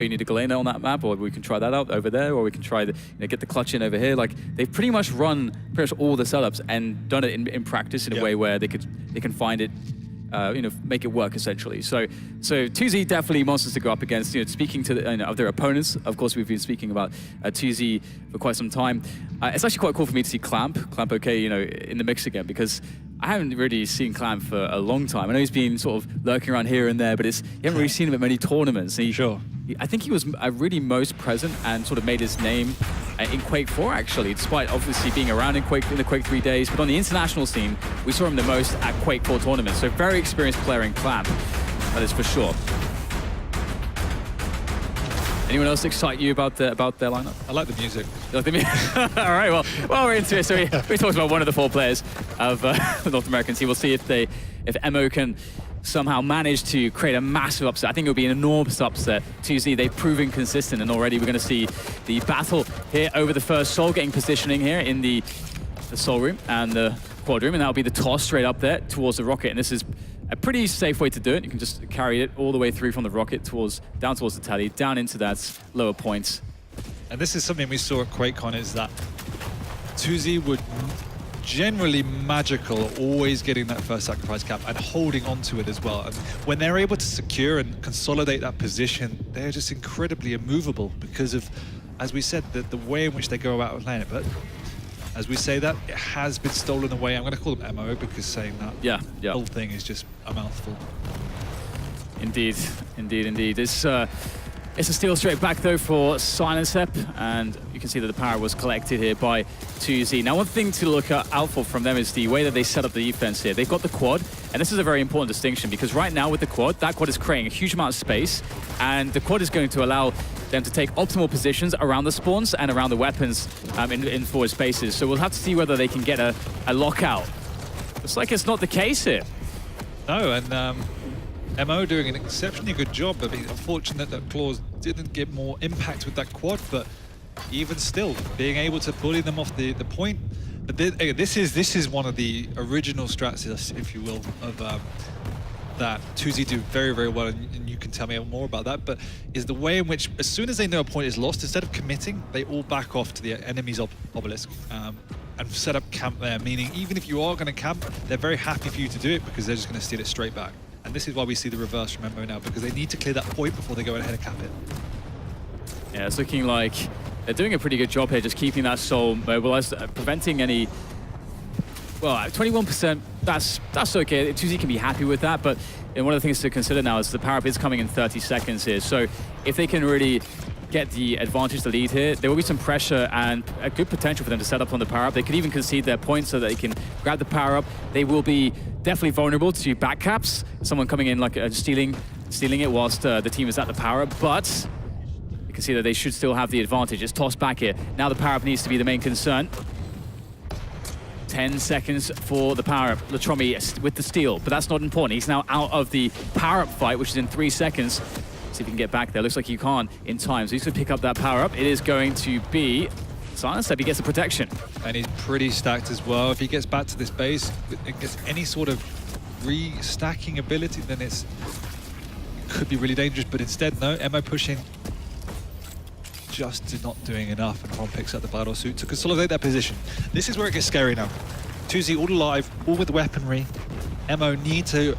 you need a Galena on that map, or we can try that out over there, or we can try the, get the clutch in over here. Like, they've pretty much run all the setups and done it in practice in a way where they can find it, make it work essentially. So 2Z definitely monsters to go up against. Speaking to of their opponents, of course we've been speaking about 2Z for quite some time. It's actually quite cool for me to see Clamp OK, in the mix again, because I haven't really seen Clamp for a long time. I know he's been sort of lurking around here and there, but you haven't really seen him at many tournaments. Sure. I think he was really most present and sort of made his name in Quake 4, actually, despite obviously being around in the Quake 3 days. But on the international scene, we saw him the most at Quake 4 tournaments. So very experienced player in Clamp, that is for sure. Anyone else excite you about their lineup? I like the music. You like the music? All right, well, we're into it. So we talked about one of the 4 players of the North American team. We'll see if Emo can somehow manage to create a massive upset. I think it would be an enormous upset. 2Z, they've proven consistent, and already we're going to see the battle here over the first Soul, getting positioning here in the Soul room and the Quad room, and that'll be the toss straight up there towards the rocket, and this is a pretty safe way to do it. You can just carry it all the way through from the rocket down towards the tally, down into that lower point. And this is something we saw at QuakeCon, is that 2Z would generally magical, always getting that first sacrifice cap and holding on to it as well. And when they're able to secure and consolidate that position, they're just incredibly immovable because of, as we said, the way in which they go about playing it. But as we say that, it has been stolen away. I'm going to call them MO because saying that whole thing is just a mouthful. Indeed, indeed, indeed. It's a steal straight back though for Silencep, and you can see that the power was collected here by 2Z. Now, one thing to look out for from them is the way that they set up the defense here. They've got the quad, and this is a very important distinction because right now with the quad, that quad is creating a huge amount of space, and the quad is going to allow them to take optimal positions around the spawns and around the weapons in forward spaces. So we'll have to see whether they can get a lockout. Looks like it's not the case here. No, and MO doing an exceptionally good job. I mean, unfortunate that Claws didn't get more impact with that quad, but even still, being able to bully them off the point. But this is one of the original strats, if you will, of that 2Z do very, very well, and you can tell me more about that, but is the way in which, as soon as they know a point is lost, instead of committing, they all back off to the enemy's obelisk and set up camp there, meaning even if you are going to camp, they're very happy for you to do it because they're just going to steal it straight back. And this is why we see the reverse from MO now, because they need to clear that point before they go ahead and cap it. Yeah, it's looking like they're doing a pretty good job here, just keeping that Soul mobilized, preventing any... Well, 21%, that's okay. 2Z can be happy with that, but one of the things to consider now is the power-up is coming in 30 seconds here. So if they can really get the advantage, the lead here, there will be some pressure and a good potential for them to set up on the power-up. They could even concede their points so that they can grab the power-up. They will be definitely vulnerable to back caps, someone coming in like stealing it whilst the team is at the power-up, but you can see that they should still have the advantage. It's tossed back here. Now the power-up needs to be the main concern. 10 seconds for the power-up. Latromi with the steal, but that's not important. He's now out of the power-up fight, which is in 3 seconds. See if he can get back there. Looks like he can't in time, so he's going to pick up that power-up. It is going to be Silencep. He gets the protection. And he's pretty stacked as well. If he gets back to this base, it gets any sort of re-stacking ability, then it could be really dangerous, but instead, no, MO pushing, just not doing enough, and Ron picks up the battle suit to consolidate that position. This is where it gets scary now. 2Z all alive, all with weaponry. MO need to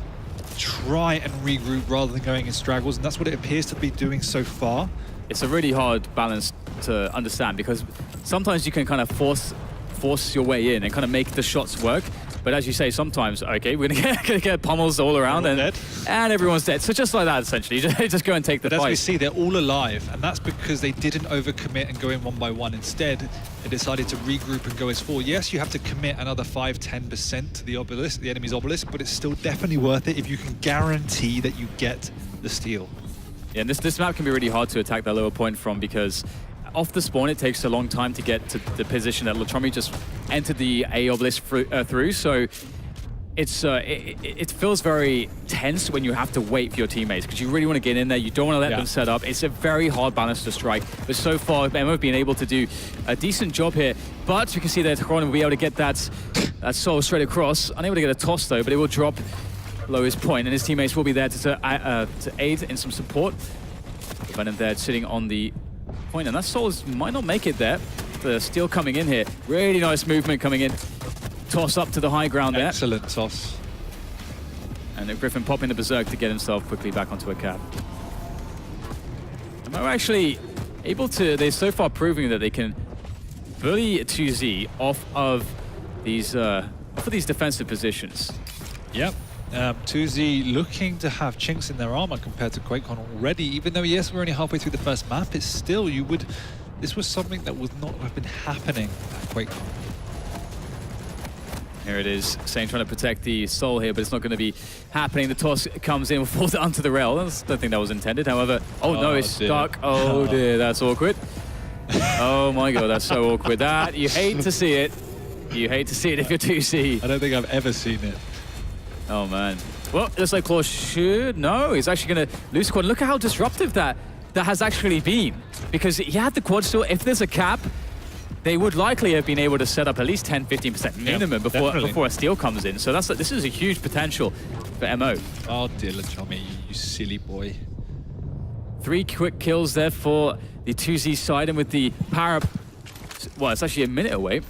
try and regroup rather than going in straggles, and that's what it appears to be doing so far. It's a really hard balance to understand because sometimes you can kind of force your way in and kind of make the shots work. But as you say, sometimes, okay, we're gonna get pummels all around and everyone's dead. So just like that, essentially, just go and take the fight. But as we see, they're all alive, and that's because they didn't overcommit and go in one by one. Instead, they decided to regroup and go as 4. Yes, you have to commit another 5–10% to the obelisk, the enemy's obelisk, but it's still definitely worth it if you can guarantee that you get the steal. Yeah, and this map can be really hard to attack that lower point from because off the spawn, it takes a long time to get to the position that Latromi just entered the A obelisk through. So it feels very tense when you have to wait for your teammates because you really want to get in there. You don't want to let them set up. It's a very hard balance to strike. But so far, MO have been able to do a decent job here. But you can see that Corona will be able to get that Soul straight across. Unable to get a toss though, but it will drop below his point, and his teammates will be there to aid in some support. Venom there sitting on the point, and that Souls might not make it there. The steal coming in here. Really nice movement coming in. Toss up to the high ground there. Excellent toss. And then Griffin popping the Berserk to get himself quickly back onto a cap. Am I actually able to... They're so far proving that they can bully 2Z off of these defensive positions. Yep. 2Z looking to have chinks in their armor compared to QuakeCon already. Even though, yes, we're only halfway through the first map, it's still, this was something that would not have been happening at QuakeCon. Here it is, Sane trying to protect the Soul here, but it's not going to be happening. The toss comes in, falls onto the rail. I don't think that was intended, however. Oh no, it's dear. stuck. Oh dear, that's awkward. Oh my god, that's so awkward. That, you hate to see it. You hate to see it if you're 2C. I don't think I've ever seen it. Oh man. Well, it looks like Claw should... No, he's actually going to lose quad. Look at how disruptive that has actually been. Because he had the quad still. If there's a cap, they would likely have been able to set up at least 10-15% minimum before a steal comes in. So this is a huge potential for MO. Oh, Dylan Tommy, you silly boy. 3 quick kills there for the 2Z side, and with the power up... Well, it's actually a minute away.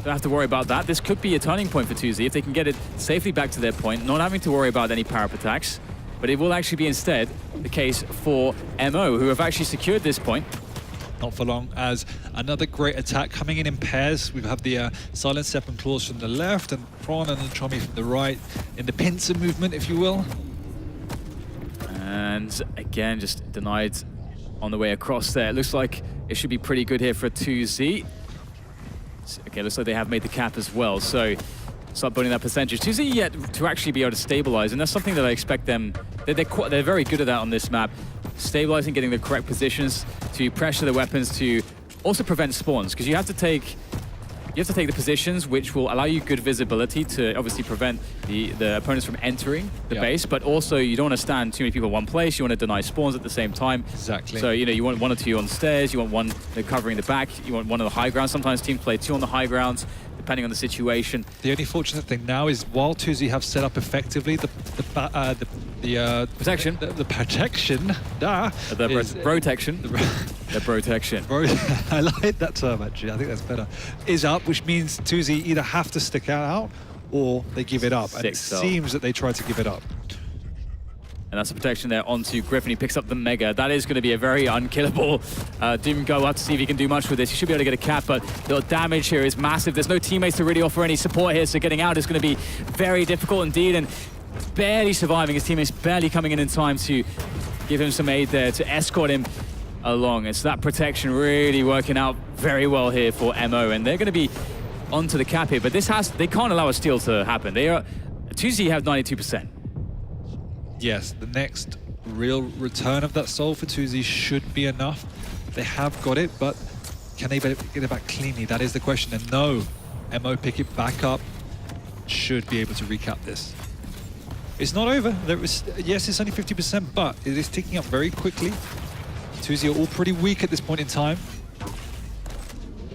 Don't have to worry about that. This could be a turning point for 2Z if they can get it safely back to their point, not having to worry about any power up attacks. But it will actually be instead the case for MO, who have actually secured this point. Not for long, as another great attack coming in pairs. We have the Silent Step and Claws from the left, and Prawn and Chomi from the right, in the pincer movement, if you will. And again, just denied on the way across there. It looks like it should be pretty good here for 2Z. Okay, looks like they have made the cap as well, so start building that percentage. 2Z yet to actually be able to stabilize, and that's something that I expect them... They're very good at that on this map. Stabilizing, getting the correct positions to pressure the weapons, to also prevent spawns, because you have to take the positions which will allow you good visibility to obviously prevent the opponents from entering the base, but also you don't want to stand too many people in one place. You want to deny spawns at the same time. Exactly. So, you want 1 or 2 on stairs, you want 1 covering the back, you want 1 on the high ground. Sometimes teams play 2 on the high grounds, depending on the situation. The only fortunate thing now is while 2Z have set up effectively the protection. The protection. The protection. The protection. I like that term actually. I think that's better. Is up, which means 2Z either have to stick out or they give it up. And it seems that they try to give it up. And that's the protection there onto Griffin. He picks up the Mega. That is going to be a very unkillable Doom Go. We'll have to see if he can do much with this. He should be able to get a cap, but the damage here is massive. There's no teammates to really offer any support here, so getting out is going to be very difficult indeed. And barely surviving. His teammates barely coming in time to give him some aid there, to escort him along. It's that protection really working out very well here for MO, and they're going to be onto the cap here. But they can't allow a steal to happen. 2Z have 92%. Yes, the next real return of that soul for 2Z should be enough. They have got it, but can they get it back cleanly? That is the question. And no, MO pick it back up, should be able to recap this. It's not over. Yes, it's only 50%, but it is ticking up very quickly. 2Z are all pretty weak at this point in time.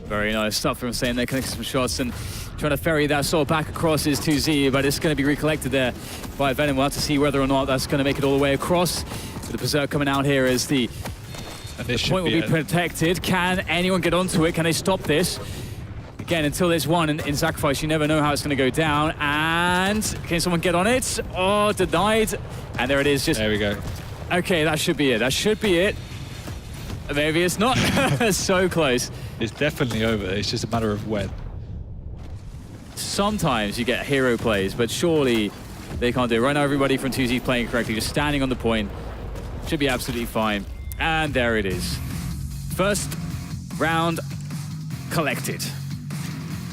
Very nice stuff from Sane there, connecting some shots and trying to ferry that soul back across his 2Z, but it's going to be recollected there by Venom. We'll have to see whether or not that's going to make it all the way across. With the Berserk coming out here as the point will be protected. Can anyone get onto it? Can they stop this? Again, until there's one in Sacrifice, you never know how it's going to go down. And can someone get on it? Oh, denied. And there it is. There we go. Okay, that should be it. That should be it. Maybe it's not. So close. It's definitely over. It's just a matter of when. Sometimes you get hero plays, but surely they can't do it. Right now, everybody from 2Z is playing correctly, just standing on the point. Should be absolutely fine. And there it is. First round collected.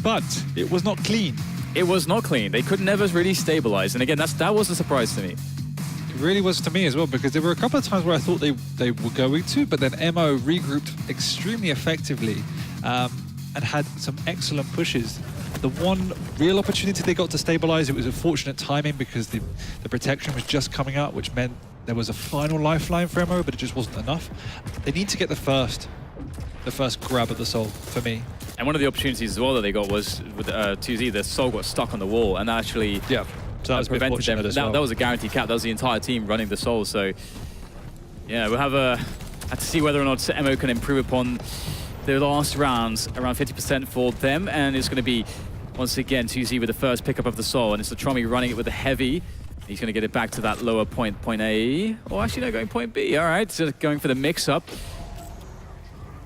But it was not clean. It was not clean. They could never really stabilize. And again, that was a surprise to me. It really was to me as well, because there were a couple of times where I thought they were going to, but then MO regrouped extremely effectively and had some excellent pushes. The one real opportunity they got to stabilize, it was unfortunate timing because the protection was just coming up, which meant there was a final lifeline for MO, but it just wasn't enough. They need to get the first grab of the soul for me. And one of the opportunities as well that they got was with 2Z, their soul got stuck on the wall, and that actually so that was prevented them. As well. That was a guaranteed cap. That was the entire team running the soul. So Yeah, we'll have to see whether or not MO can improve upon the last rounds, around 50% for them, and it's going to be, once again, 2Z with the first pickup of the Soul, and it's the Tromi running it with the Heavy. He's going to get it back to that lower point, point A, or actually no, going point B. All right, so going for the mix-up.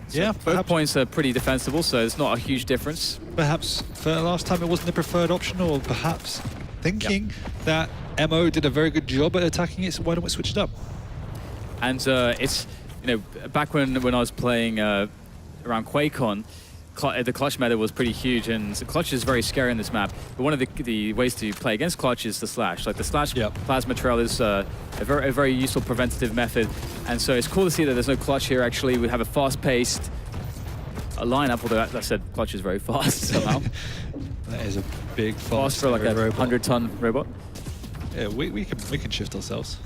So Yeah, both points are pretty defensible, so it's not a huge difference. Perhaps for the last time it wasn't the preferred option, or perhaps thinking that MO did a very good job at attacking it, so why don't we switch it up? And it's, you know, back when I was playing around QuakeCon, the clutch meta was pretty huge, and clutch is very scary in this map. But one of the ways to play against clutch is the slash. Like the slash plasma trail is a very useful preventative method, and so it's cool to see that there's no clutch here. Actually, we have a fast-paced lineup. Although that said, clutch is very fast somehow. That is a big fast for like a 100-ton robot. Yeah, we can shift ourselves.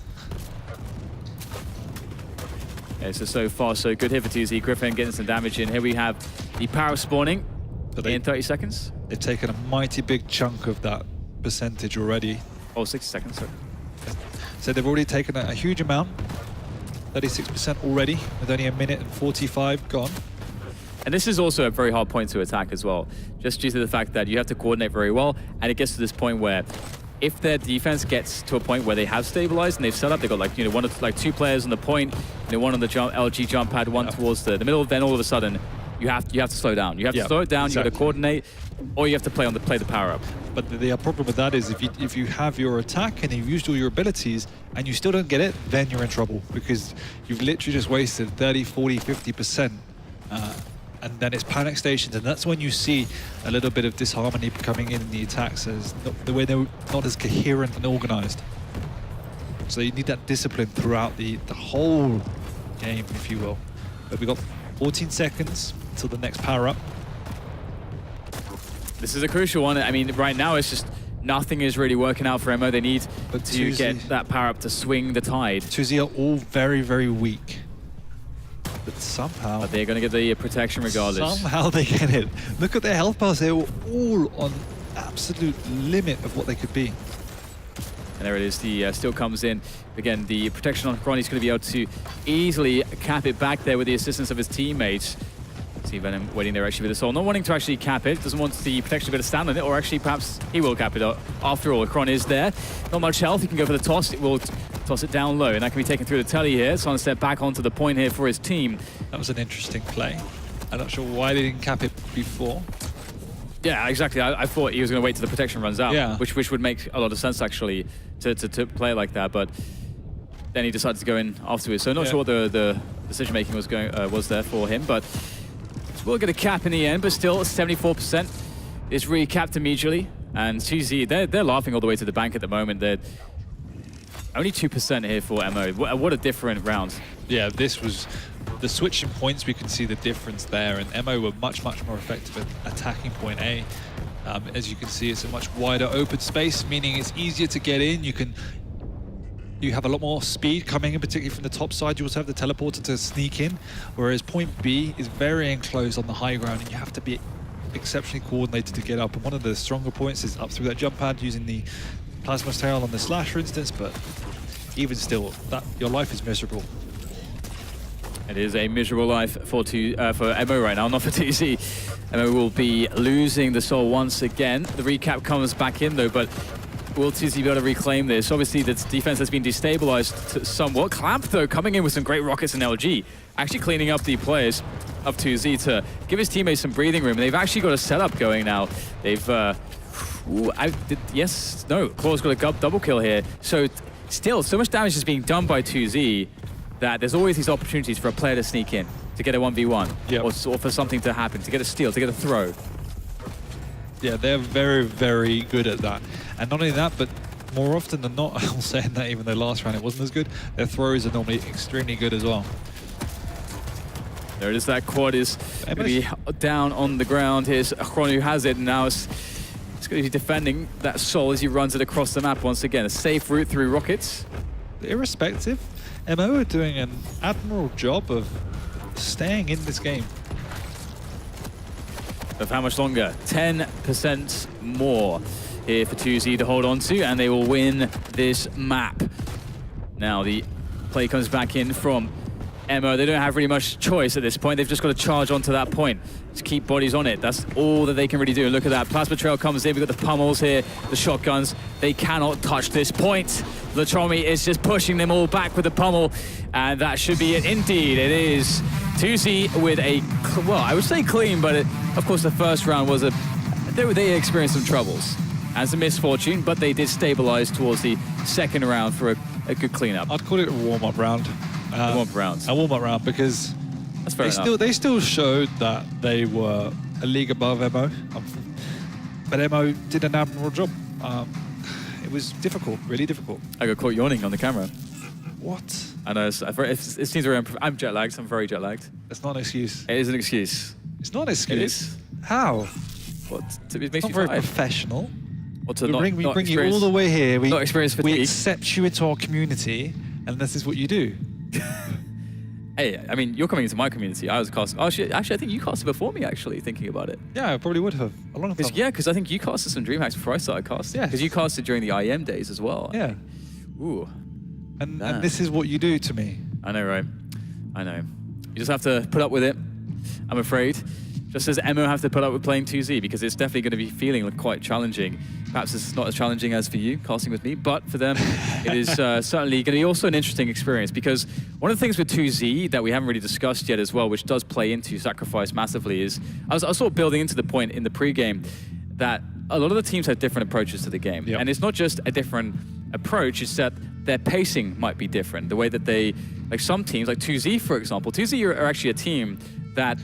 Yeah, so far so good here for 2Z. Griffin getting some damage in. Here we have the power spawning in 30 seconds. They've taken a mighty big chunk of that percentage already. Oh, 60 seconds, sorry. So they've already taken a huge amount, 36% already, with only 1 minute and 45 gone. And this is also a very hard point to attack as well, just due to the fact that you have to coordinate very well, and it gets to this point where if their defense gets to a point where they have stabilized and they've set up, they've got like, you know, two players on the point, you know, one on the LG jump pad, one towards the middle, then all of a sudden you have to slow down. You have to slow it down, exactly. You got to coordinate, or you have to play the power up. But the problem with that is if you have your attack and you've used all your abilities and you still don't get it, then you're in trouble, because you've literally just wasted 30, 40, 50%. And then it's panic stations, and that's when you see a little bit of disharmony coming in the attacks, as the way they're not as coherent and organized. So you need that discipline throughout the whole game, if you will. But we've got 14 seconds until the next power up. This is a crucial one. I mean, right now it's just nothing is really working out for MO. They need to get that power up to swing the tide. 2Z are all very, very weak. But somehow... But they're going to get the protection regardless. Somehow they get it. Look at their health bars. They were all on absolute limit of what they could be. And there it is. The still comes in. Again, the protection on Ronnie's going to be able to easily cap it back there with the assistance of his teammates. See Venom waiting there actually with the Soul, not wanting to actually cap it, doesn't want the protection to be able to stand on it, or actually perhaps he will cap it. After all, Kron is there. Not much health, he can go for the toss, it will toss it down low, and that can be taken through the telly here. So on a step back onto the point here for his team. That was an interesting play. I'm not sure why they didn't cap it before. Yeah, exactly. I thought he was going to wait till the protection runs out, which would make a lot of sense actually to play like that, but then he decided to go in afterwards. So not sure what the decision making was there for him, but we'll get a cap in the end, but still 74% is recapped immediately. And 2Z, they're laughing all the way to the bank at the moment. They're only 2% here for MO. What a different round. Yeah, this was the switching points. We can see the difference there, and MO were much more effective at attacking point A. As you can see, it's a much wider open space, meaning it's easier to get in. You have a lot more speed coming in, particularly from the top side. You also have the teleporter to sneak in, whereas point B is very enclosed on the high ground, and you have to be exceptionally coordinated to get up. And one of the stronger points is up through that jump pad using the plasma tail on the slash, for instance, but even still, your life is miserable. It is a miserable life for MO right now, not for 2Z. MO will be losing the Soul once again. The recap comes back in though, but will 2Z be able to reclaim this? Obviously, the defense has been destabilized somewhat. Clamp, though, coming in with some great rockets and LG, actually cleaning up the players of 2Z to give his teammates some breathing room. And they've actually got a setup going now. They've, Claw's got a double kill here. So still, so much damage is being done by 2Z that there's always these opportunities for a player to sneak in, to get a 1v1, or for something to happen, to get a steal, to get a throw. Yeah, they're very, very good at that. And not only that, but more often than not, I'll say that even though last round it wasn't as good, their throws are normally extremely good as well. There it is, that quad is going to be down on the ground. Here's Akron who has it, and now it's going to be defending that Soul as he runs it across the map once again. A safe route through rockets. Irrespective, MO are doing an admirable job of staying in this game. Of how much longer? 10% more here for 2Z to hold on to, and they will win this map. Now, the play comes back in from Emo. They don't have really much choice at this point. They've just got to charge onto that point. Just keep bodies on it. That's all that they can really do. And look at that. Plasma Trail comes in. We've got the pummels here, the shotguns. They cannot touch this point. Latromi is just pushing them all back with the pummel. And that should be it. Indeed, it is 2Z with a, well, I would say clean, but of course the first round was they experienced some troubles and some misfortune, but they did stabilize towards the second round for a good cleanup. I'd call it a warm-up round. A warm-up round because that's fair enough. They still showed that they were a league above Emo, but Emo did an admirable job. It was difficult, really difficult. I got caught yawning on the camera. What? I know, it seems very, I'm jet lagged, I'm very jet lagged. That's not an excuse. It is an excuse. It's not an excuse. It is. How? What? It makes It's not you very tired. professional. Or to We not, bring not you all the way here. not experience We fatigue. accept you into our community, and this is what you do. Hey, I mean, you're coming into my community. I was cast. Oh, shit, actually, I think you casted before me, actually, thinking about it. Yeah, I probably would have a long time. Yeah, because I think you casted some DreamHacks before I started casting. Yeah. Because you casted during the IEM days as well. Yeah. Ooh. And this is what you do to me. I know, right? I know. You just have to put up with it, I'm afraid. Just as Emo have to put up with playing 2Z, because it's definitely going to be feeling quite challenging. Perhaps it's not as challenging as for you, casting with me, but for them, it is certainly going to be also an interesting experience, because one of the things with 2Z that we haven't really discussed yet as well, which does play into Sacrifice massively, is I was sort of building into the point in the pre-game that a lot of the teams have different approaches to the game. Yep. And it's not just a different approach, it's that their pacing might be different. The way that they, like some teams, like 2Z for example, 2Z are actually a team that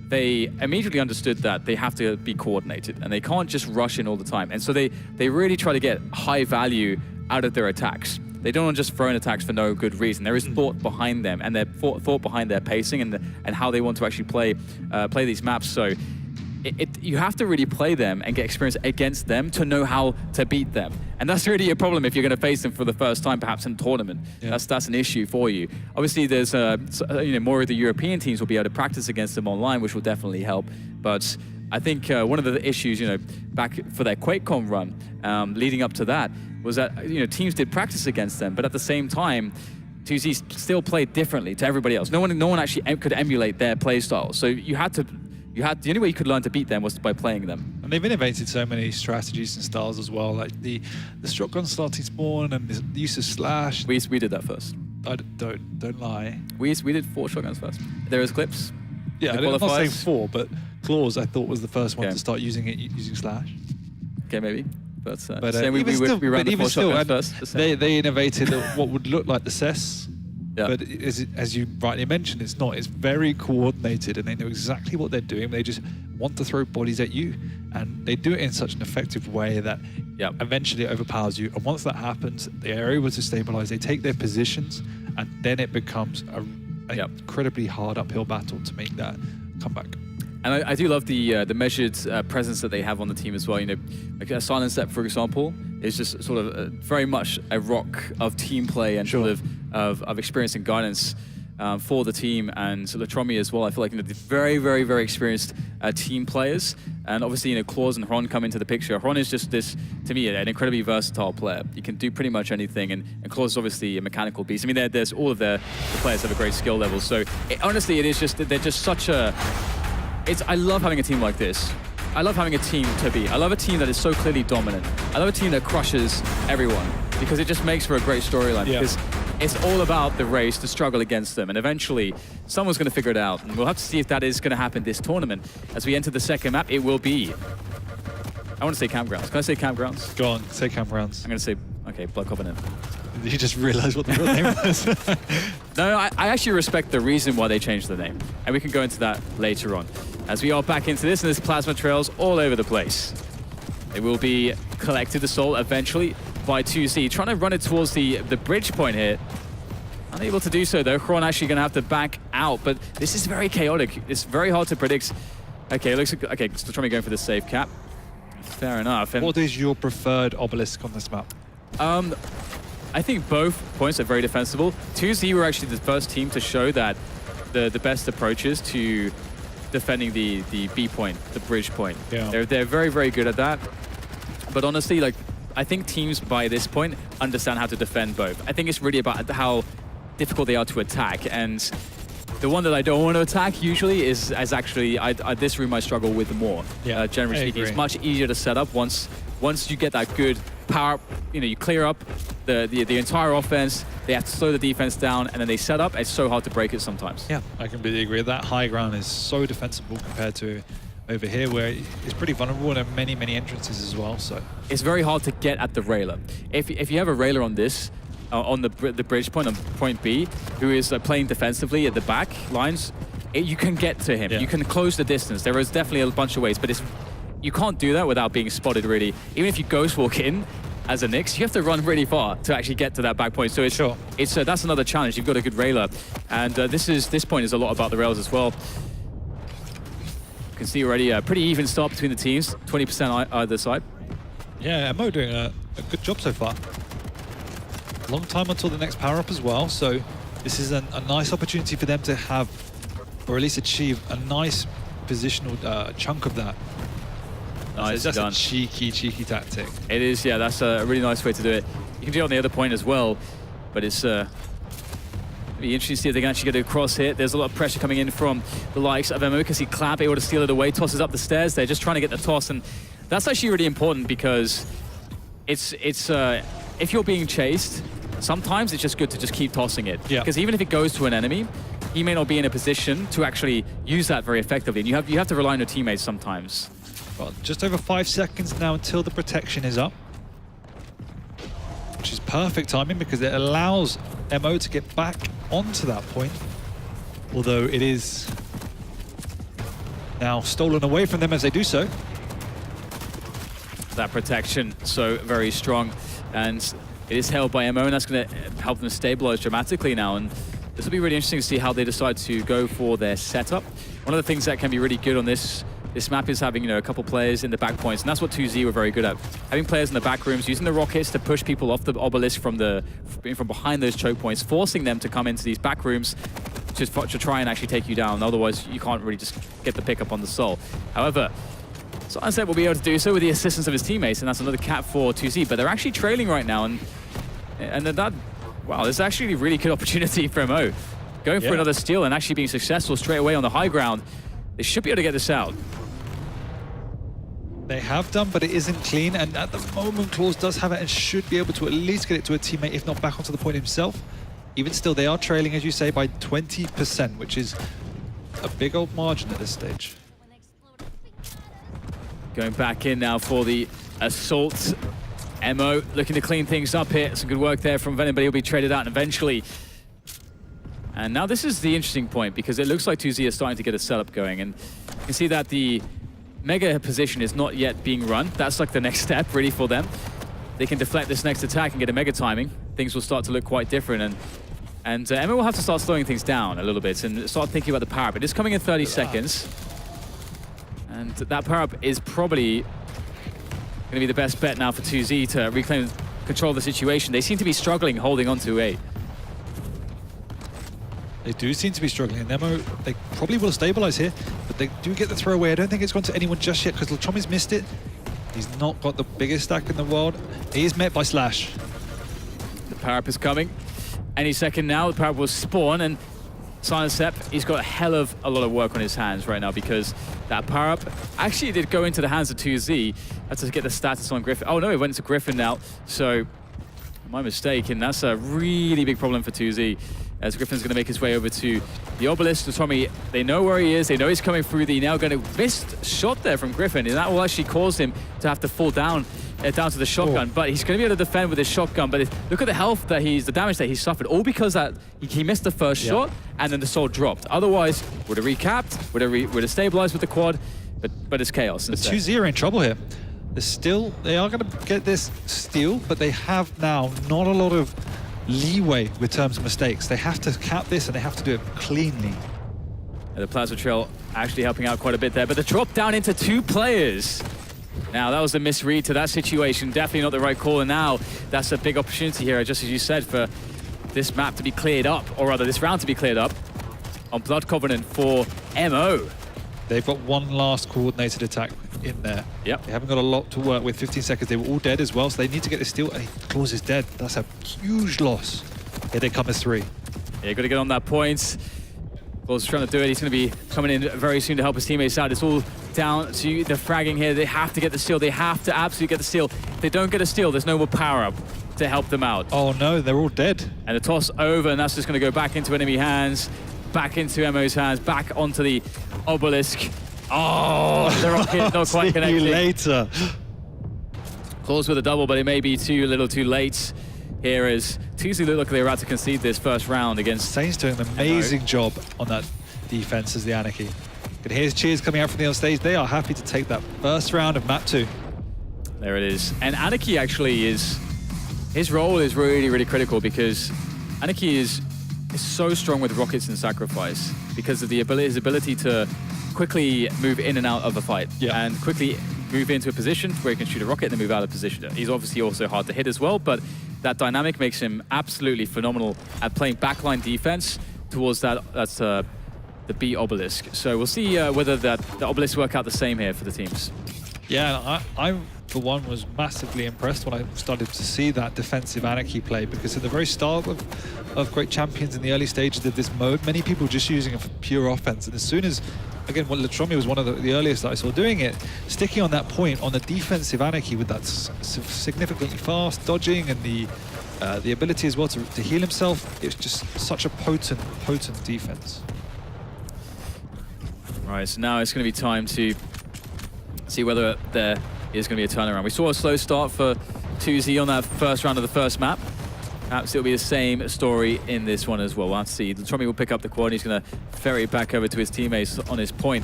they immediately understood that they have to be coordinated and they can't just rush in all the time. And so they really try to get high value out of their attacks. They don't want to just throw in attacks for no good reason. There is thought behind them, and their thought behind their pacing and how they want to actually play these maps. So you have to really play them and get experience against them to know how to beat them. And that's really a problem if you're going to face them for the first time, perhaps in a tournament. Yeah. That's an issue for you. Obviously, there's more of the European teams will be able to practice against them online, which will definitely help. But I think one of the issues, back for their QuakeCon run, leading up to that, was that teams did practice against them, but at the same time, 2Z still played differently to everybody else. No one actually could emulate their play style. So the only way you could learn to beat them was by playing them. And they've innovated so many strategies and styles as well, like the shotgun starting spawn and the use of slash. We did that first. Don't lie. We did 4 shotguns first. There is clips. Yeah, I'm not saying 4, but Claws I thought was the first one to start using slash. Okay, maybe. But we ran the 4 shotguns first. They innovated what would look like the CES. Yeah. But as you rightly mentioned, it's not. It's very coordinated, and they know exactly what they're doing. They just want to throw bodies at you, and they do it in such an effective way that eventually it overpowers you. And once that happens, they are able to stabilize. They take their positions, and then it becomes an incredibly hard uphill battle to make that comeback. And I do love the measured presence that they have on the team as well. Like a Silent Step, for example, is just sort of very much a rock of team play and sort of experience and guidance for the team. And Latromi as well, I feel like very, very, very experienced team players. And obviously, Claws and Hron come into the picture. Hron is just this, to me, an incredibly versatile player. You can do pretty much anything, and Claws is obviously a mechanical beast. I mean, there's all of the players have a great skill level. So honestly, it is just, they're just such a... I love having a team like this. I love having a team to beat. I love a team that is so clearly dominant. I love a team that crushes everyone, because it just makes for a great storyline. Yeah. Because it's all about the race, the struggle against them, and eventually someone's going to figure it out. And we'll have to see if that is going to happen this tournament. As we enter the second map, it will be... I want to say Campgrounds. Can I say Campgrounds? Go on, say Campgrounds. I'm going to say, okay, Blood Covenant. You just realized what the real name was. No, I actually respect the reason why they changed the name. And we can go into that later on. As we are back into this, and there's plasma trails all over the place. They will be collected, the soul, eventually by 2Z. Trying to run it towards the bridge point here. Unable to do so, though. Hron actually going to have to back out, but this is very chaotic. It's very hard to predict. Okay, it looks like... Okay, still trying to go for the safe cap. Fair enough. And what is your preferred obelisk on this map? I think both points are very defensible. 2Z were actually the first team to show that the best approaches to defending the B point, the bridge point. Yeah. They're very, very good at that. But honestly, I think teams by this point understand how to defend both. I think it's really about how difficult they are to attack. And the one that I don't want to attack usually is actually this room I struggle with more. Yeah, Generally I speaking, agree. it's much easier to set up once you get that good power. You clear up the entire offense. They have to slow the defense down, and then they set up. It's so hard to break it sometimes. Yeah, I completely agree. That high ground is so defensible compared to over here, where it's pretty vulnerable and there are many entrances as well. So it's very hard to get at the railer. If you have a railer on this, on the bridge point, on point B, who is playing defensively at the back lines, you can get to him. Yeah. You can close the distance. There is definitely a bunch of ways, but you can't do that without being spotted, really. Even if you ghost walk in as a Nyx, you have to run really far to actually get to that back point. So that's another challenge. You've got a good railer. And this point is a lot about the rails as well. You can see already a pretty even start between the teams, 20% either side. yeah, Mo doing a good job so far. Long time until the next power up as well. So this is a nice opportunity for them to have, or at least achieve, a nice positional chunk of that. Nice, that's done. a cheeky tactic. It is, yeah, that's a really nice way to do it. You can do it on the other point as well, but it's be interesting to see if they can actually get a cross hit. There's a lot of pressure coming in from the likes of MO. You can see Clap able to steal it away, tosses up the stairs. They're just trying to get the toss, and that's actually really important because it's if you're being chased, sometimes it's just good to just keep tossing it. Yeah. Because even if it goes to an enemy, he may not be in a position to actually use that very effectively, and you have to rely on your teammates sometimes. Well, just over 5 seconds now until the protection is up, which is perfect timing because it allows MO to get back onto that point, although it is now stolen away from them as they do so. That protection so very strong, and it is held by MO, and that's going to help them stabilize dramatically now. And this will be really interesting to see how they decide to go for their setup. One of the things that can be really good on this map is having a couple players in the back points, and that's what 2Z were very good at. Having players in the back rooms, using the rockets to push people off the obelisk from behind those choke points, forcing them to come into these back rooms to try and actually take you down. Otherwise, you can't really just get the pickup on the soul. However, Sunset will be able to do so with the assistance of his teammates, and that's another cap for 2Z. But they're actually trailing right now, and that, wow, there's actually a really good opportunity for MO. Going for another steal and actually being successful straight away on the high ground. They should be able to get this out. They have done, but it isn't clean, and at the moment Claus does have it and should be able to at least get it to a teammate, if not back onto the point himself. Even still, they are trailing, as you say, by 20%, which is a big old margin at this stage. Going back in now for the assault. MO looking to clean things up here. Some good work there from Venom, but he'll be traded out eventually. And now this is the interesting point, because it looks like 2Z is starting to get a setup going, and you can see that the Mega position is not yet being run. That's like the next step, really, for them. They can deflect this next attack and get a Mega timing. Things will start to look quite different, and Emma will have to start slowing things down a little bit and start thinking about the power-up. It is coming in 30 seconds, and that power-up is probably going to be the best bet now for 2Z to reclaim control of the situation. They seem to be struggling holding on to A. They do seem to be struggling, and Nemo, they probably will stabilize here, but they do get the throw away. I don't think it's gone to anyone just yet, because Lachomi's missed it. He's not got the biggest stack in the world. He is met by Slash. The power-up is coming. Any second now, the power-up will spawn, and Silent Step, he's got a hell of a lot of work on his hands right now, because that power-up actually did go into the hands of 2Z. Had to get the status on Griffin. Oh no, it went into Griffin now, so my mistake, and that's a really big problem for 2Z. As Griffin's going to make his way over to the obelisk. Tommy, they know where he is. They know he's coming through. The now going to missed shot there from Griffin, and that will actually cause him to have to fall down to the shotgun. But he's going to be able to defend with his shotgun. But look at the health that the damage that he suffered, all because that he missed the first shot, and then the soul dropped. Otherwise, would have recapped, would have stabilized with the quad. But it's chaos. The 2Z are in trouble here. They are going to get this steal, but they have now not a lot of leeway with terms of mistakes. They have to cap this, and they have to do it cleanly. The plasma trail actually helping out quite a bit there, but the drop down into 2 players. Now, that was a misread to that situation. Definitely not the right call, and now that's a big opportunity here, just as you said, for this map to be cleared up, or rather this round to be cleared up on Blood Covenant for MO. They've got one last coordinated attack in there. Yep. They haven't got a lot to work with. 15 seconds. They were all dead as well, so they need to get this steal. And Claus is dead. That's a huge loss. Here they come as 3. Yeah, got to get on that point. Claus trying to do it. He's going to be coming in very soon to help his teammates out. It's all down to the fragging here. They have to get the steal. They have to absolutely get the steal. If they don't get a steal, there's no more power-up to help them out. Oh no, they're all dead. And the toss over, and that's just going to go back into enemy hands, back into MO's hands, back onto the obelisk. Oh, the rocket not quite connected. See you later. Claus with a double, but it may be too little too late here as TuSi look like they're about to concede this first round against Saints doing an amazing job on that defense as the Anarchy. You can hear cheers coming out from the on stage. They are happy to take that first round of map 2. There it is. And Anarchy actually is, his role is really, really critical because Anarchy is so strong with rockets and sacrifice because of his ability to quickly move in and out of a fight and quickly move into a position where he can shoot a rocket and then move out of position. He's obviously also hard to hit as well, but that dynamic makes him absolutely phenomenal at playing backline defense towards the B obelisk. So we'll see whether the obelisks work out the same here for the teams. Yeah, I for one was massively impressed when I started to see that defensive Anarchy play, because at the very start of Great Champions in the early stages of this mode, many people just using it for pure offense. And as soon as, again, Latromi was one of the earliest that I saw doing it, sticking on that point on the defensive Anarchy with that significantly fast dodging and the ability as well to heal himself, it's just such a potent defense. Right, so now it's going to be time to see whether there is going to be a turnaround. We saw a slow start for TuSi on that first round of the first map. Perhaps it'll be the same story in this one as well. We'll have to see. Latromi will pick up the quad. He's going to ferry it back over to his teammates on his point.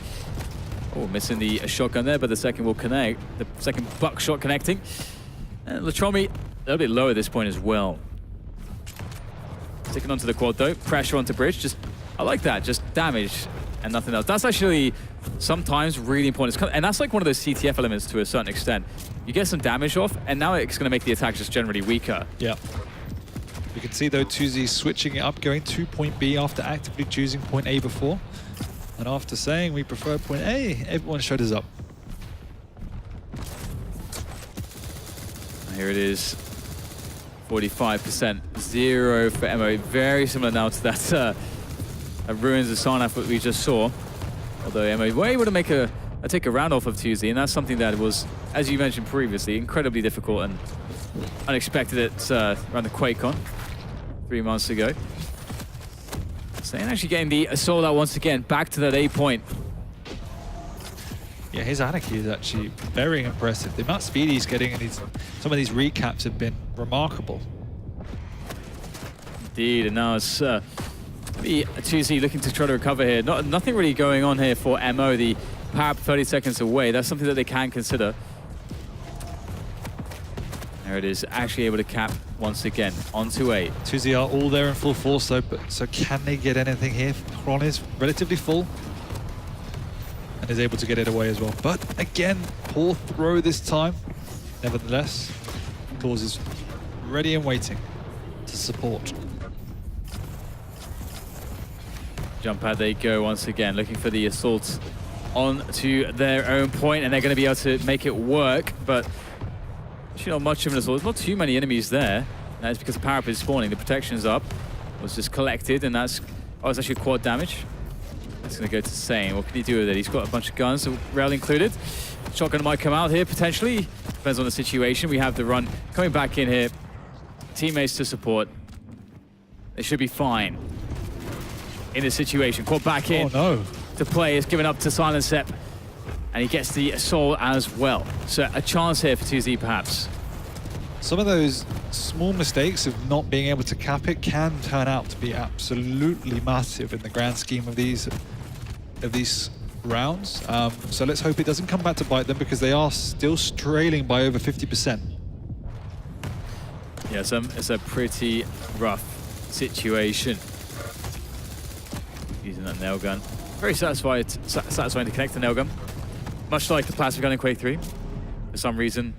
Oh, missing the shotgun there, but the second will connect. The second buckshot connecting. And Latromi a little bit low at this point as well. Sticking onto the quad though. Pressure onto bridge. Just, I like that. Just damage and nothing else. That's actually sometimes really important. And that's like one of those CTF elements to a certain extent. You get some damage off, and now it's going to make the attack just generally weaker. Yeah. You can see though TuSi switching it up, going to point B after actively choosing point A before. And after saying we prefer point A, everyone showed us up. Here it is. 45%, 0 for MO. Very similar now to that Ruins of Sarnath that we just saw. Although MO were able to take a round off of TuSi, and that's something that was, as you mentioned previously, incredibly difficult and unexpected at around the QuakeCon 3 months ago. Sane actually getting the assault out once again, back to that A point. Yeah, his Anarchy is actually very impressive. The amount of speed he's getting in some of these recaps have been remarkable. Indeed, and now it's TuSi looking to try to recover here. Nothing really going on here for MO. The power up 30 seconds away. That's something that they can consider. There it is, actually able to cap once again onto A. TuSi are all there in full force though, but so can they get anything here? Kron is relatively full and is able to get it away as well. But again, poor throw this time. Nevertheless, Claus is ready and waiting to support. Jump pad they go once again, looking for the assault onto their own point, and they're going to be able to make it work, but actually not much of an assault. There's not too many enemies there. That's because the power-up is spawning. The protection's up. It was just collected, and that's... Oh, it's actually quad damage. That's going to go to Sane. What can he do with it? He's got a bunch of guns, so rail included. Shotgun might come out here, potentially. Depends on the situation. We have the run coming back in here. Teammates to support. They should be fine in this situation. Quad back in. Oh, no. To play is given up to Silencep, and he gets the assault as well. So a chance here for TuSi perhaps. Some of those small mistakes of not being able to cap it can turn out to be absolutely massive in the grand scheme of these rounds. So let's hope it doesn't come back to bite them, because they are still trailing by over 50%. Yeah, it's a pretty rough situation. Using that nail gun. Very satisfying to connect the nail gun. Much like the plasma gun in Quake 3. For some reason,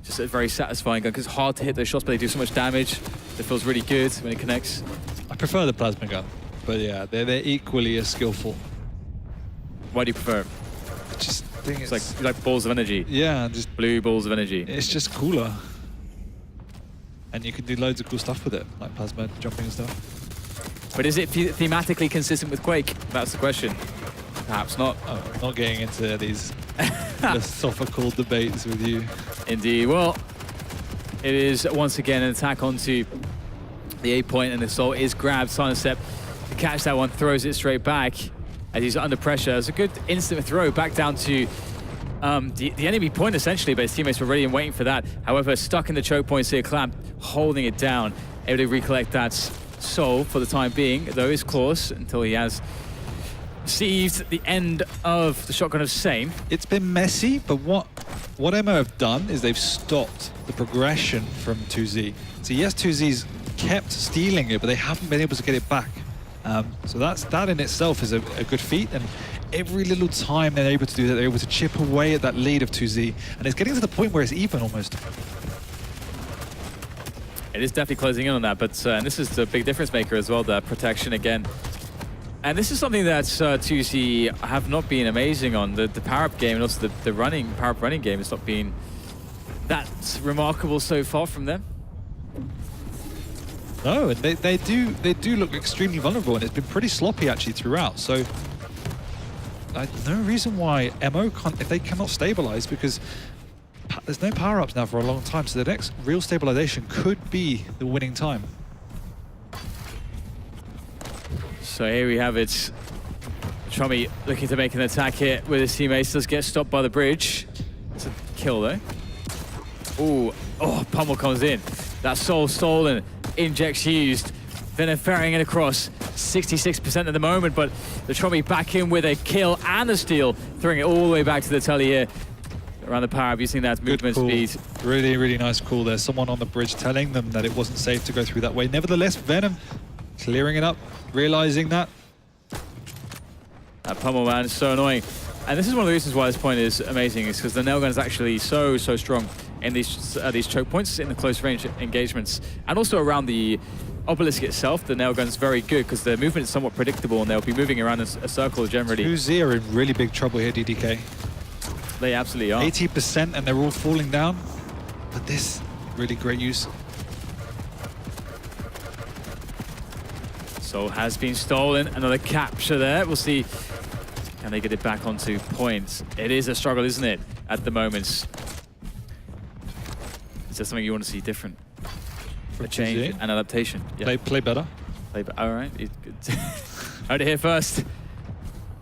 just a very satisfying gun, because it's hard to hit those shots, but they do so much damage. It feels really good when it connects. I prefer the plasma gun, but yeah, they're equally as skillful. Why do you prefer it? I just think it's like, you like balls of energy. Yeah, just blue balls of energy. It's just cooler. And you can do loads of cool stuff with it, like plasma jumping and stuff. But is it thematically consistent with Quake? That's the question. Perhaps not. Oh, I'm not getting into these philosophical debates with you. Indeed. Well, it is once again an attack onto the A point, and the Soul is grabbed. Silentstep to catch that one, throws it straight back as he's under pressure. It's a good instant throw back down to the enemy point, essentially, but his teammates were ready and waiting for that. However, stuck in the choke point, so Clamp holding it down, able to recollect that Soul for the time being, though is close until he has received the end of the shotgun of Same. It's been messy, but what MO have done is they've stopped the progression from 2Z. So yes, 2Z's kept stealing it, but they haven't been able to get it back. So that in itself is a good feat, and every little time they're able to do that, they're able to chip away at that lead of 2Z, and it's getting to the point where it's even almost. It is definitely closing in on that, but and this is the big difference maker as well, the protection again. And this is something that 2Z have not been amazing on. The power-up game and also the power-up running game has not been that remarkable so far from them. No, and they do look extremely vulnerable, and it's been pretty sloppy actually throughout. So no reason why MO can't, if they cannot stabilize, because there's no power-ups now for a long time. So the next real stabilization could be the winning time. So here we have it. Trummy looking to make an attack here with his teammates. Does get stopped by the bridge. It's a kill though. Ooh, oh, Pummel comes in. That Soul stolen. Injects used. Venom ferrying it across. 66% at the moment, but the Trummy back in with a kill and a steal. Throwing it all the way back to the telly here. Around the power up, using that movement speed. Really, really nice call there. Someone on the bridge telling them that it wasn't safe to go through that way. Nevertheless, Venom clearing it up, realizing that. That Pummel man is so annoying. And this is one of the reasons why this point is amazing, is because the nail gun is actually so strong in these choke points, in the close range engagements, and also around the obelisk itself. The nail gun is very good because the movement is somewhat predictable, and they'll be moving around a circle generally. 2Z are in really big trouble here, DDK. They absolutely are. 80%, and they're all falling down. But this, really great use. Soul has been stolen. Another capture there. We'll see. Can they get it back onto points? It is a struggle, isn't it, at the moment? Is there something you want to see different? A change, an adaptation. Yeah. Play better. All right. Heard it here first.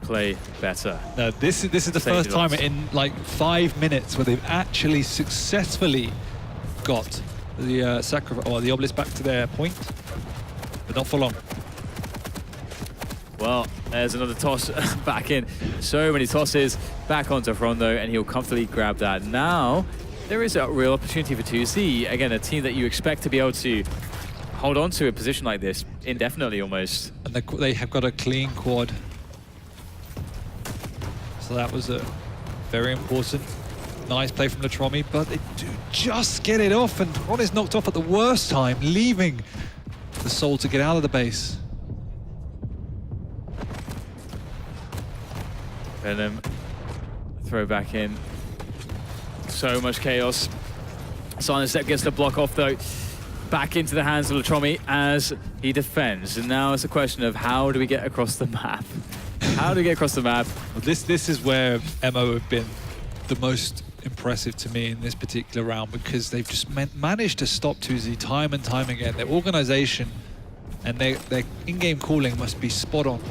Play better. No, this is the first time in like 5 minutes where they've actually successfully got the sacrifice or the obelisk back to their point, but not for long. Well, there's another toss back in. So many tosses back onto Frondo, and he'll comfortably grab that. Now, there is a real opportunity for 2Z. Again, a team that you expect to be able to hold on to a position like this indefinitely almost. And they have got a clean quad. So that was a very important, nice play from Latromi, but they do just get it off, and Ron is knocked off at the worst time, leaving the Soul to get out of the base. Venom, throw back in. So much chaos. Silentstep gets the block off though. Back into the hands of Latromi as he defends. And now it's a question of how do we get across the map? How do we get across the map? Well, this is where MO have been the most impressive to me in this particular round, because they've just managed to stop 2Z time and time again. Their organization and their in-game calling must be spot on.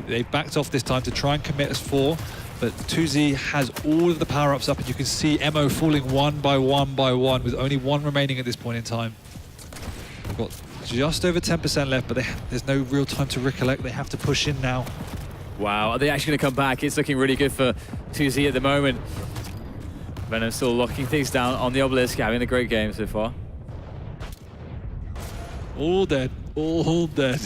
They backed off this time to try and commit as 4, but 2Z has all of the power-ups up, and you can see MO falling one by one with only 1 remaining at this point in time. They've got just over 10% left, but there's no real time to recollect. They have to push in now. Wow, are they actually going to come back? It's looking really good for 2Z at the moment. Venom still locking things down on the obelisk, having a great game so far. All dead, all dead.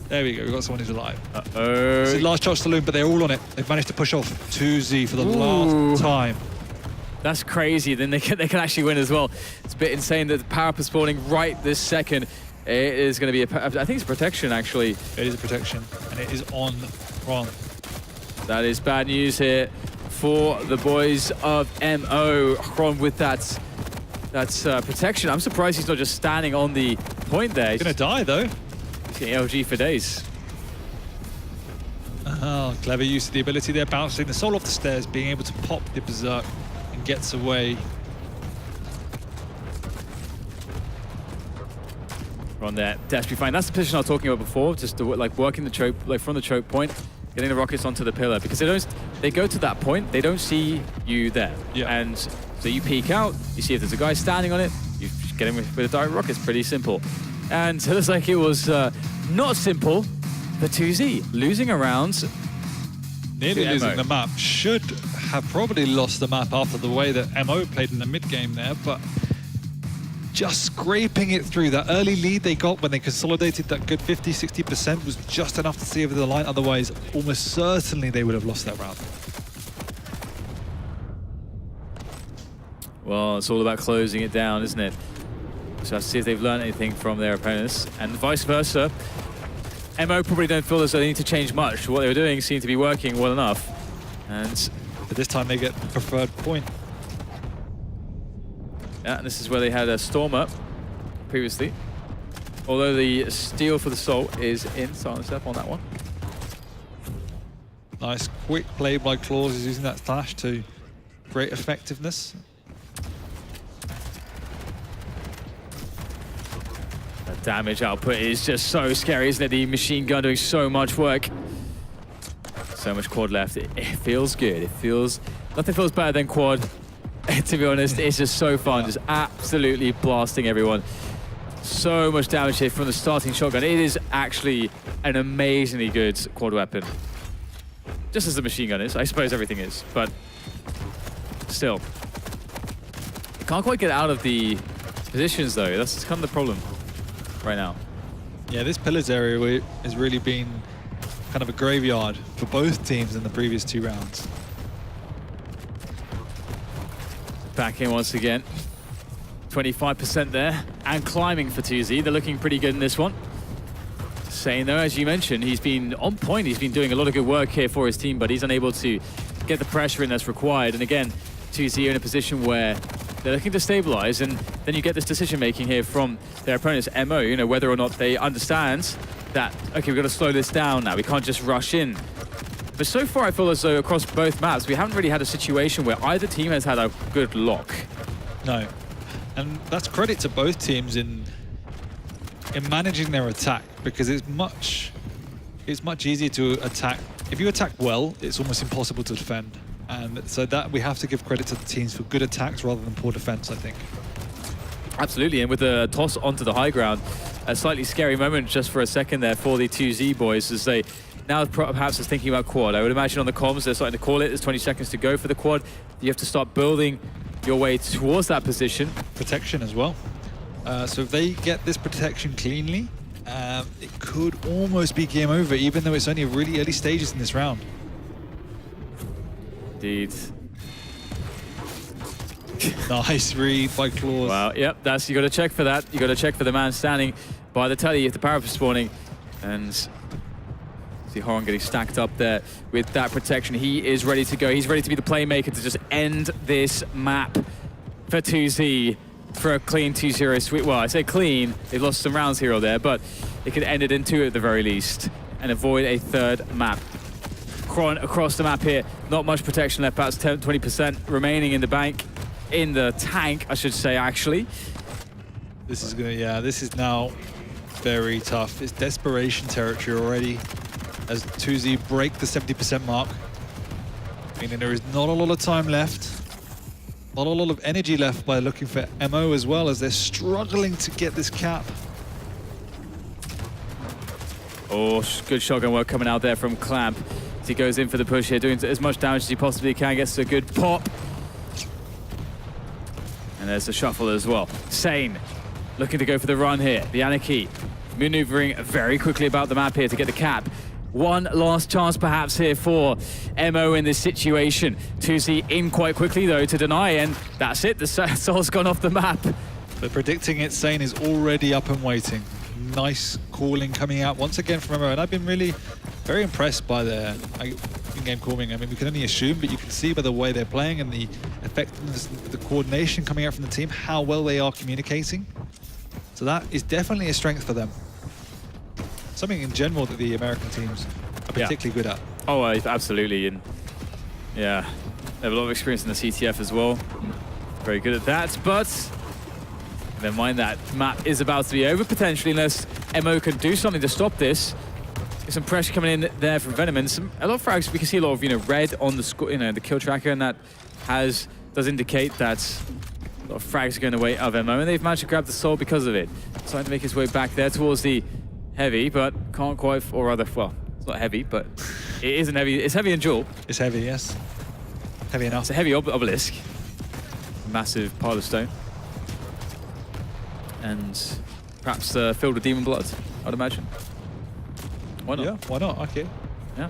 There we go, we've got someone who's alive. Uh-oh. This is last charge saloon, but they're all on it. They've managed to push off 2Z for the last time. That's crazy. Then they can actually win as well. It's a bit insane that the power-up is spawning right this second. It is going to be I think it's protection, actually. It is a protection, and it is on Ron. That is bad news here for the boys of MO. Ron with that protection. I'm surprised he's not just standing on the point there. He's going to die, though. LG for days. Oh, clever use of the ability there, bouncing the soul off the stairs, being able to pop the berserk and gets away. On there, desperately fine. That's the position I was talking about before, just like working the choke, like from the choke point, getting the rockets onto the pillar, because they go to that point, they don't see you there. Yeah. And so you peek out, you see if there's a guy standing on it, you just get him with a direct rocket. It's pretty simple. And so it looks like it was not simple for 2Z, losing a round. Nearly losing the map. Should have probably lost the map after the way that MO played in the mid game there, but just scraping it through. That early lead they got when they consolidated that good 50-60% was just enough to see over the line. Otherwise, almost certainly they would have lost that round. Well, it's all about closing it down, isn't it? So let's see if they've learned anything from their opponents, and vice versa. MO probably don't feel as though they need to change much. What they were doing seemed to be working well enough. And but this time they get the preferred point. yeah, and this is where they had a Stormer previously. Although the steal for the Soul is in silent step on that one. Nice quick play by Claws, is using that flash to great effectiveness. The damage output is just so scary, isn't it? The machine gun doing so much work. So much quad left. It feels good. It feels... Nothing feels better than quad. To be honest, it's just so fun. Just absolutely blasting everyone. So much damage here from the starting shotgun. It is actually an amazingly good quad weapon. Just as the machine gun is. I suppose everything is. But still. Can't quite get out of the positions, though. That's kind of the problem right now. Yeah, this pillars area has really been kind of a graveyard for both teams in the previous 2 rounds. Back in once again. 25% there and climbing for 2Z. They're looking pretty good in this one. Saying though, as you mentioned, he's been on point. He's been doing a lot of good work here for his team, but he's unable to get the pressure in that's required. And again, 2Z are in a position where they're looking to stabilize, and then you get this decision making here from their opponents, MO, you know, whether or not they understand that, okay, we've got to slow this down now. We can't just rush in. But so far, I feel as though across both maps, we haven't really had a situation where either team has had a good lock. No. And that's credit to both teams in managing their attack, because it's much easier to attack. If you attack well, it's almost impossible to defend. And so that we have to give credit to the teams for good attacks rather than poor defense, I think. Absolutely, and with the toss onto the high ground, a slightly scary moment just for a second there for the 2Z boys as they now perhaps is thinking about quad. I would imagine on the comms they're starting to call it. There's 20 seconds to go for the quad. You have to start building your way towards that position. Protection as well. So if they get this protection cleanly, it could almost be game over, even though it's only really early stages in this round. Indeed. Nice read by Claws. Wow, yep, you got to check for that. You got to check for the man standing by the telly if the power is spawning. And see Horon getting stacked up there with that protection. He is ready to go. He's ready to be the playmaker to just end this map for 2Z for a clean 2-0 sweep. Well, I say clean. They've lost some rounds here or there, but it could end it in 2 at the very least and avoid a 3rd map. Kron across the map here. Not much protection left. About 20% remaining in the bank. In the tank, I should say, actually. This is gonna, yeah, this is now very tough. It's desperation territory already as 2Z break the 70% mark. Meaning there is not a lot of time left. Not a lot of energy left by looking for MO as well, as they're struggling to get this cap. Oh, good shotgun work coming out there from Clamp. As he goes in for the push here, doing as much damage as he possibly can, gets a good pop. And there's the shuffle as well. Sane looking to go for the run here. The Anarchy maneuvering very quickly about the map here to get the cap. One last chance perhaps here for MO in this situation. 2Z in quite quickly though to deny, and that's it. The Soul's gone off the map. But predicting it, Sane is already up and waiting. Nice calling coming out once again from MO, and I've been really very impressed by their in-game calling. I mean, we can only assume, but you can see by the way they're playing and the effectiveness, the coordination coming out from the team, how well they are communicating. So that is definitely a strength for them. something in general that the American teams are particularly good at. Oh, absolutely. And yeah, they have a lot of experience in the CTF as well. Very good at that, but never mind, that map is about to be over potentially unless MO can do something to stop this. There's some pressure coming in there from Venom, and a lot of frags. We can see a lot of red on the the kill tracker, and that does indicate that a lot of frags are going away of MO, and they've managed to grab the soul because of it. Trying to make his way back there towards the heavy, but can't quite, or rather, well, it's not heavy, but it isn't heavy. It's heavy in duel. It's heavy, yes. Heavy enough. It's a heavy obelisk. Massive pile of stone. And perhaps filled with demon blood, I'd imagine. Why not? Yeah, why not? Okay. Yeah.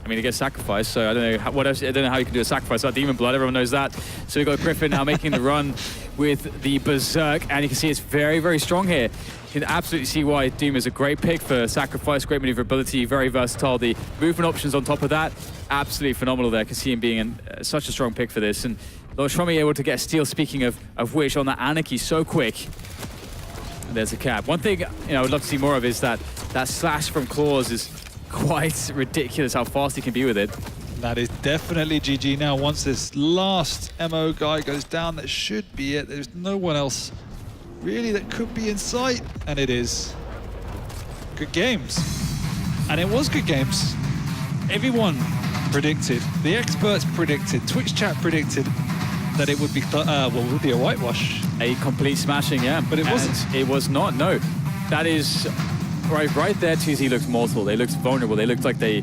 I mean, it gets sacrificed, so I don't know what else. I don't know how you can do a sacrifice without demon blood. Everyone knows that. So we've got Griffin now making the run with the Berserk, and you can see it's very, very strong here. You can absolutely see why Doom is a great pick for sacrifice, great maneuverability, very versatile. The movement options on top of that, absolutely phenomenal there. I can see him being such a strong pick for this. And Shromi able to get a steal, speaking of which, on that Anarchy so quick. And there's a cap. One thing I would love to see more of is that slash from Claws is quite ridiculous how fast he can be with it. That is definitely GG now. Once this last MO guy goes down, that should be it. There's no one else really that could be in sight, and it is. Good games. And it was good games. Everyone predicted, the experts predicted, Twitch chat predicted that it would be, it would be a whitewash. A complete smashing, yeah. But it wasn't. It was not, no. That is, right there, 2Z looked mortal. They looked vulnerable. They looked like they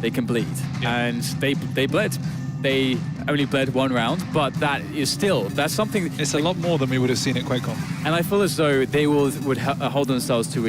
can bleed. Yeah. And they bled. They only bled one round, but that is still, that's something. It's a lot more than we would have seen at QuakeCon. And I feel as though they would hold themselves to